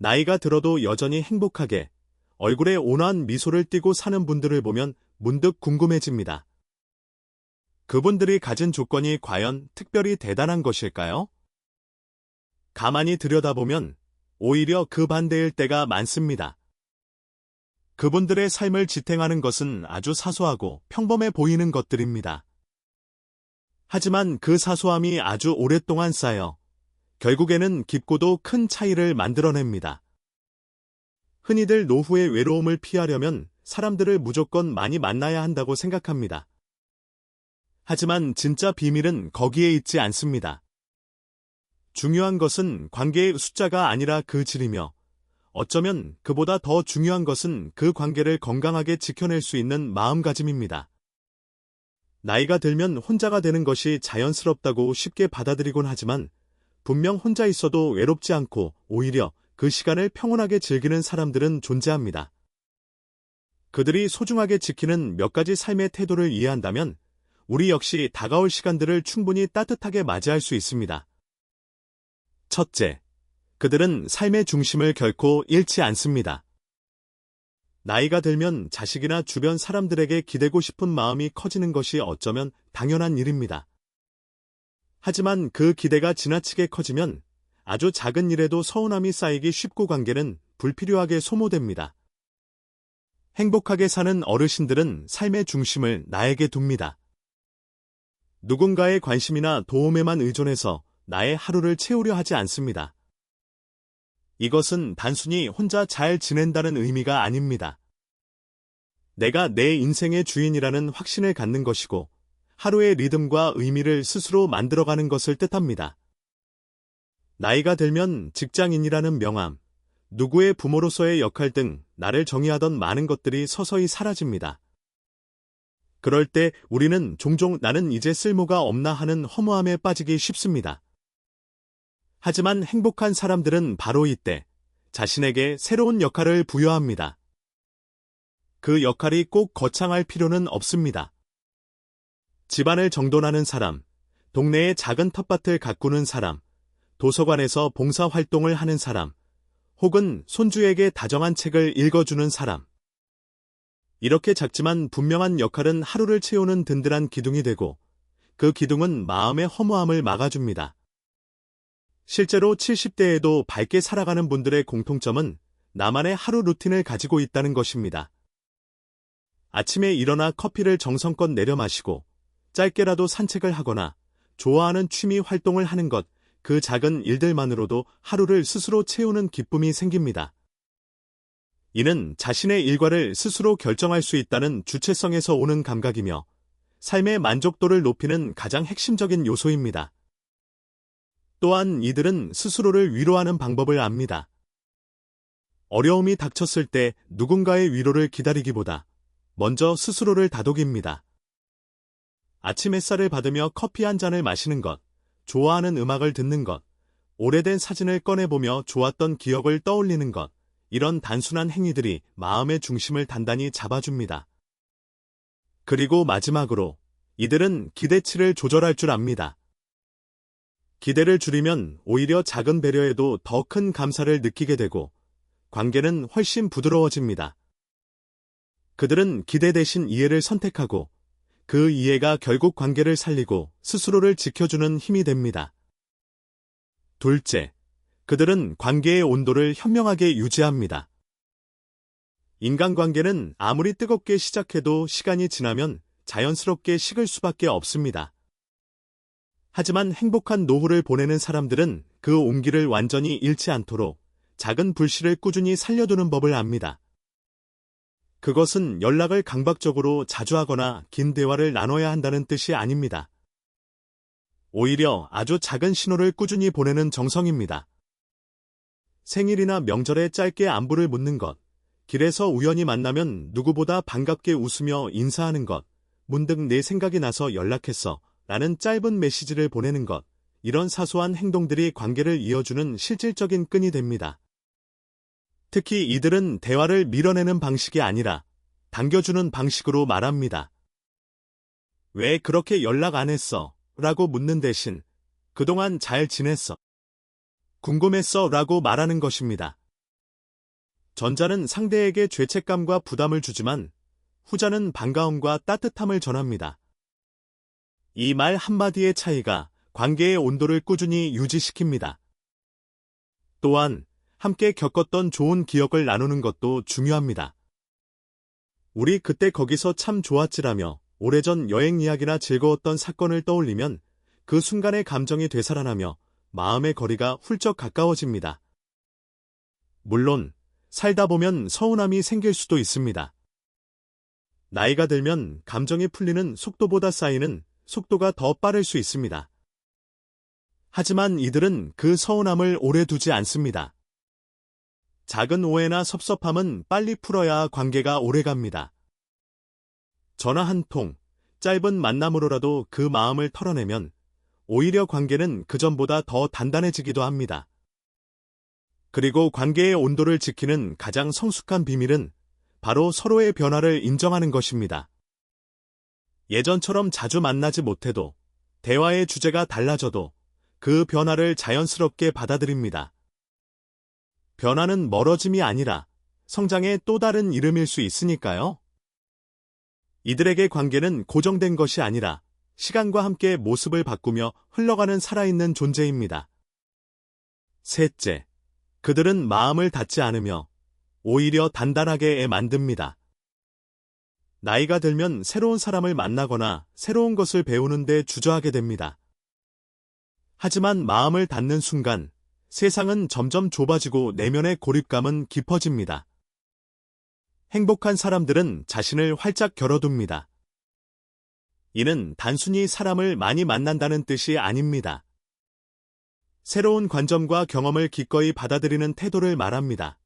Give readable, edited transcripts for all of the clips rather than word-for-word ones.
나이가 들어도 여전히 행복하게 얼굴에 온화한 미소를 띠고 사는 분들을 보면 문득 궁금해집니다. 그분들이 가진 조건이 과연 특별히 대단한 것일까요? 가만히 들여다보면 오히려 그 반대일 때가 많습니다. 그분들의 삶을 지탱하는 것은 아주 사소하고 평범해 보이는 것들입니다. 하지만 그 사소함이 아주 오랫동안 쌓여 결국에는 깊고도 큰 차이를 만들어냅니다. 흔히들 노후의 외로움을 피하려면 사람들을 무조건 많이 만나야 한다고 생각합니다. 하지만 진짜 비밀은 거기에 있지 않습니다. 중요한 것은 관계의 숫자가 아니라 그 질이며 어쩌면 그보다 더 중요한 것은 그 관계를 건강하게 지켜낼 수 있는 마음가짐입니다. 나이가 들면 혼자가 되는 것이 자연스럽다고 쉽게 받아들이곤 하지만 분명 혼자 있어도 외롭지 않고 오히려 그 시간을 평온하게 즐기는 사람들은 존재합니다. 그들이 소중하게 지키는 몇 가지 삶의 태도를 이해한다면 우리 역시 다가올 시간들을 충분히 따뜻하게 맞이할 수 있습니다. 첫째, 그들은 삶의 중심을 결코 잃지 않습니다. 나이가 들면 자식이나 주변 사람들에게 기대고 싶은 마음이 커지는 것이 어쩌면 당연한 일입니다. 하지만 그 기대가 지나치게 커지면 아주 작은 일에도 서운함이 쌓이기 쉽고 관계는 불필요하게 소모됩니다. 행복하게 사는 어르신들은 삶의 중심을 나에게 둡니다. 누군가의 관심이나 도움에만 의존해서 나의 하루를 채우려 하지 않습니다. 이것은 단순히 혼자 잘 지낸다는 의미가 아닙니다. 내가 내 인생의 주인이라는 확신을 갖는 것이고 하루의 리듬과 의미를 스스로 만들어가는 것을 뜻합니다. 나이가 들면 직장인이라는 명함, 누구의 부모로서의 역할 등 나를 정의하던 많은 것들이 서서히 사라집니다. 그럴 때 우리는 종종 나는 이제 쓸모가 없나 하는 허무함에 빠지기 쉽습니다. 하지만 행복한 사람들은 바로 이때 자신에게 새로운 역할을 부여합니다. 그 역할이 꼭 거창할 필요는 없습니다. 집안을 정돈하는 사람, 동네의 작은 텃밭을 가꾸는 사람, 도서관에서 봉사활동을 하는 사람, 혹은 손주에게 다정한 책을 읽어주는 사람. 이렇게 작지만 분명한 역할은 하루를 채우는 든든한 기둥이 되고 그 기둥은 마음의 허무함을 막아줍니다. 실제로 70대에도 밝게 살아가는 분들의 공통점은 나만의 하루 루틴을 가지고 있다는 것입니다. 아침에 일어나 커피를 정성껏 내려 마시고 짧게라도 산책을 하거나 좋아하는 취미 활동을 하는 것, 그 작은 일들만으로도 하루를 스스로 채우는 기쁨이 생깁니다. 이는 자신의 일과를 스스로 결정할 수 있다는 주체성에서 오는 감각이며 삶의 만족도를 높이는 가장 핵심적인 요소입니다. 또한 이들은 스스로를 위로하는 방법을 압니다. 어려움이 닥쳤을 때 누군가의 위로를 기다리기보다 먼저 스스로를 다독입니다. 아침 햇살을 받으며 커피 한 잔을 마시는 것, 좋아하는 음악을 듣는 것, 오래된 사진을 꺼내보며 좋았던 기억을 떠올리는 것, 이런 단순한 행위들이 마음의 중심을 단단히 잡아줍니다. 그리고 마지막으로 이들은 기대치를 조절할 줄 압니다. 기대를 줄이면 오히려 작은 배려에도 더 큰 감사를 느끼게 되고 관계는 훨씬 부드러워집니다. 그들은 기대 대신 이해를 선택하고 그 이해가 결국 관계를 살리고 스스로를 지켜주는 힘이 됩니다. 둘째, 그들은 관계의 온도를 현명하게 유지합니다. 인간관계는 아무리 뜨겁게 시작해도 시간이 지나면 자연스럽게 식을 수밖에 없습니다. 하지만 행복한 노후를 보내는 사람들은 그 온기를 완전히 잃지 않도록 작은 불씨를 꾸준히 살려두는 법을 압니다. 그것은 연락을 강박적으로 자주 하거나 긴 대화를 나눠야 한다는 뜻이 아닙니다. 오히려 아주 작은 신호를 꾸준히 보내는 정성입니다. 생일이나 명절에 짧게 안부를 묻는 것, 길에서 우연히 만나면 누구보다 반갑게 웃으며 인사하는 것, 문득 내 생각이 나서 연락했어 라는 짧은 메시지를 보내는 것, 이런 사소한 행동들이 관계를 이어주는 실질적인 끈이 됩니다. 특히 이들은 대화를 밀어내는 방식이 아니라 당겨주는 방식으로 말합니다. 왜 그렇게 연락 안 했어? 라고 묻는 대신 그동안 잘 지냈어? 궁금했어? 라고 말하는 것입니다. 전자는 상대에게 죄책감과 부담을 주지만 후자는 반가움과 따뜻함을 전합니다. 이 말 한마디의 차이가 관계의 온도를 꾸준히 유지시킵니다. 또한 함께 겪었던 좋은 기억을 나누는 것도 중요합니다. 우리 그때 거기서 참 좋았지라며 오래전 여행 이야기나 즐거웠던 사건을 떠올리면 그 순간의 감정이 되살아나며 마음의 거리가 훌쩍 가까워집니다. 물론 살다 보면 서운함이 생길 수도 있습니다. 나이가 들면 감정이 풀리는 속도보다 쌓이는 속도가 더 빠를 수 있습니다. 하지만 이들은 그 서운함을 오래 두지 않습니다. 작은 오해나 섭섭함은 빨리 풀어야 관계가 오래갑니다. 전화 한 통, 짧은 만남으로라도 그 마음을 털어내면 오히려 관계는 그전보다 더 단단해지기도 합니다. 그리고 관계의 온도를 지키는 가장 성숙한 비밀은 바로 서로의 변화를 인정하는 것입니다. 예전처럼 자주 만나지 못해도, 대화의 주제가 달라져도 그 변화를 자연스럽게 받아들입니다. 변화는 멀어짐이 아니라 성장의 또 다른 이름일 수 있으니까요. 이들에게 관계는 고정된 것이 아니라 시간과 함께 모습을 바꾸며 흘러가는 살아있는 존재입니다. 셋째, 그들은 마음을 닫지 않으며 오히려 단단하게 만듭니다. 나이가 들면 새로운 사람을 만나거나 새로운 것을 배우는 데 주저하게 됩니다. 하지만 마음을 닫는 순간 세상은 점점 좁아지고 내면의 고립감은 깊어집니다. 행복한 사람들은 자신을 활짝 열어둡니다. 이는 단순히 사람을 많이 만난다는 뜻이 아닙니다. 새로운 관점과 경험을 기꺼이 받아들이는 태도를 말합니다.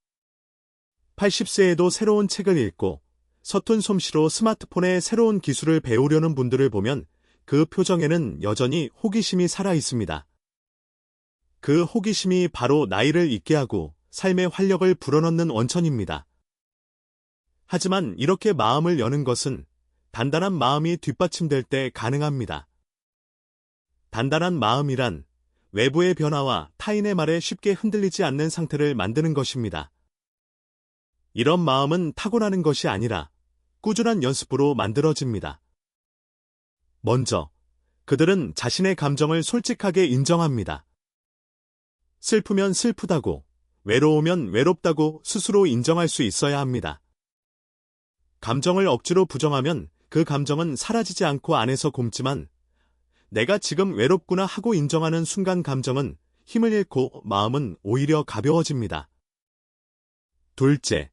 80세에도 새로운 책을 읽고 서툰 솜씨로 스마트폰의 새로운 기술을 배우려는 분들을 보면 그 표정에는 여전히 호기심이 살아 있습니다. 그 호기심이 바로 나이를 잊게 하고 삶의 활력을 불어넣는 원천입니다. 하지만 이렇게 마음을 여는 것은 단단한 마음이 뒷받침될 때 가능합니다. 단단한 마음이란 외부의 변화와 타인의 말에 쉽게 흔들리지 않는 상태를 만드는 것입니다. 이런 마음은 타고나는 것이 아니라 꾸준한 연습으로 만들어집니다. 먼저, 그들은 자신의 감정을 솔직하게 인정합니다. 슬프면 슬프다고, 외로우면 외롭다고 스스로 인정할 수 있어야 합니다. 감정을 억지로 부정하면 그 감정은 사라지지 않고 안에서 곪지만 내가 지금 외롭구나 하고 인정하는 순간 감정은 힘을 잃고 마음은 오히려 가벼워집니다. 둘째,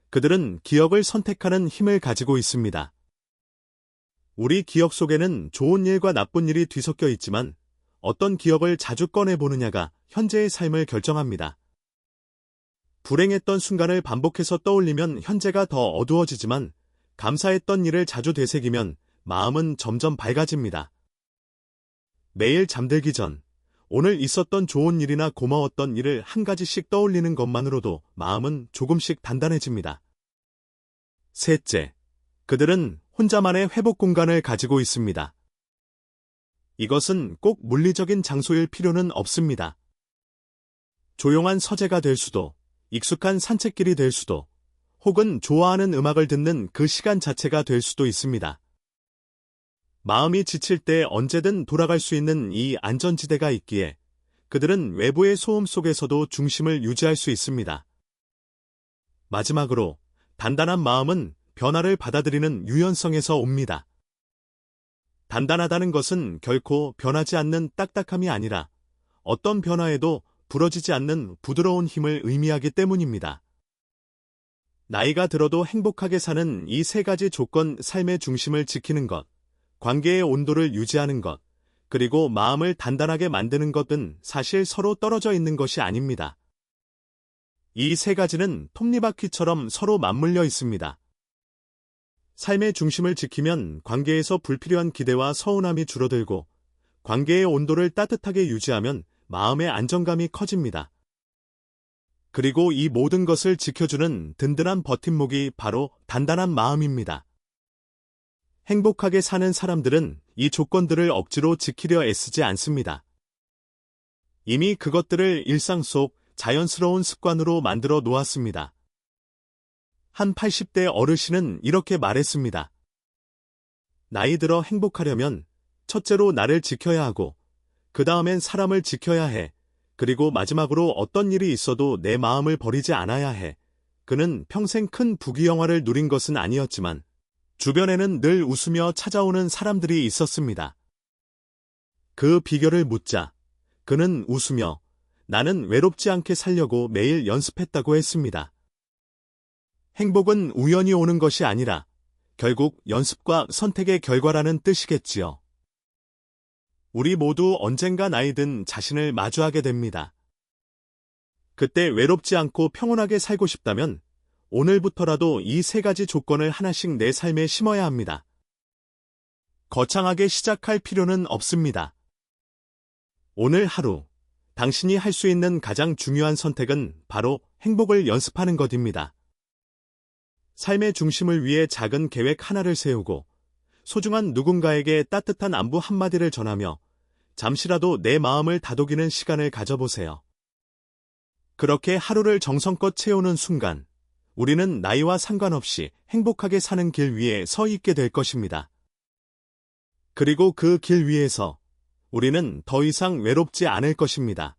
그들은 기억을 선택하는 힘을 가지고 있습니다. 우리 기억 속에는 좋은 일과 나쁜 일이 뒤섞여 있지만 어떤 기억을 자주 꺼내보느냐가 현재의 삶을 결정합니다. 불행했던 순간을 반복해서 떠올리면 현재가 더 어두워지지만 감사했던 일을 자주 되새기면 마음은 점점 밝아집니다. 매일 잠들기 전 오늘 있었던 좋은 일이나 고마웠던 일을 한 가지씩 떠올리는 것만으로도 마음은 조금씩 단단해집니다. 셋째, 그들은 혼자만의 회복 공간을 가지고 있습니다. 이것은 꼭 물리적인 장소일 필요는 없습니다. 조용한 서재가 될 수도, 익숙한 산책길이 될 수도, 혹은 좋아하는 음악을 듣는 그 시간 자체가 될 수도 있습니다. 마음이 지칠 때 언제든 돌아갈 수 있는 이 안전지대가 있기에 그들은 외부의 소음 속에서도 중심을 유지할 수 있습니다. 마지막으로, 단단한 마음은 변화를 받아들이는 유연성에서 옵니다. 단단하다는 것은 결코 변하지 않는 딱딱함이 아니라 어떤 변화에도 부러지지 않는 부드러운 힘을 의미하기 때문입니다. 나이가 들어도 행복하게 사는 이 세 가지 조건, 삶의 중심을 지키는 것, 관계의 온도를 유지하는 것, 그리고 마음을 단단하게 만드는 것은 사실 서로 떨어져 있는 것이 아닙니다. 이 세 가지는 톱니바퀴처럼 서로 맞물려 있습니다. 삶의 중심을 지키면 관계에서 불필요한 기대와 서운함이 줄어들고, 관계의 온도를 따뜻하게 유지하면 마음의 안정감이 커집니다. 그리고 이 모든 것을 지켜주는 든든한 버팀목이 바로 단단한 마음입니다. 행복하게 사는 사람들은 이 조건들을 억지로 지키려 애쓰지 않습니다. 이미 그것들을 일상 속 자연스러운 습관으로 만들어 놓았습니다. 한 80대 어르신은 이렇게 말했습니다. 나이 들어 행복하려면 첫째로 나를 지켜야 하고, 그 다음엔 사람을 지켜야 해. 그리고 마지막으로 어떤 일이 있어도 내 마음을 버리지 않아야 해. 그는 평생 큰 부귀영화를 누린 것은 아니었지만, 주변에는 늘 웃으며 찾아오는 사람들이 있었습니다. 그 비결을 묻자 그는 웃으며 나는 외롭지 않게 살려고 매일 연습했다고 했습니다. 행복은 우연히 오는 것이 아니라 결국 연습과 선택의 결과라는 뜻이겠지요. 우리 모두 언젠가 나이 든 자신을 마주하게 됩니다. 그때 외롭지 않고 평온하게 살고 싶다면 오늘부터라도 이 세 가지 조건을 하나씩 내 삶에 심어야 합니다. 거창하게 시작할 필요는 없습니다. 오늘 하루 당신이 할 수 있는 가장 중요한 선택은 바로 행복을 연습하는 것입니다. 삶의 중심을 위해 작은 계획 하나를 세우고 소중한 누군가에게 따뜻한 안부 한마디를 전하며 잠시라도 내 마음을 다독이는 시간을 가져보세요. 그렇게 하루를 정성껏 채우는 순간 우리는 나이와 상관없이 행복하게 사는 길 위에 서 있게 될 것입니다. 그리고 그 길 위에서 우리는 더 이상 외롭지 않을 것입니다.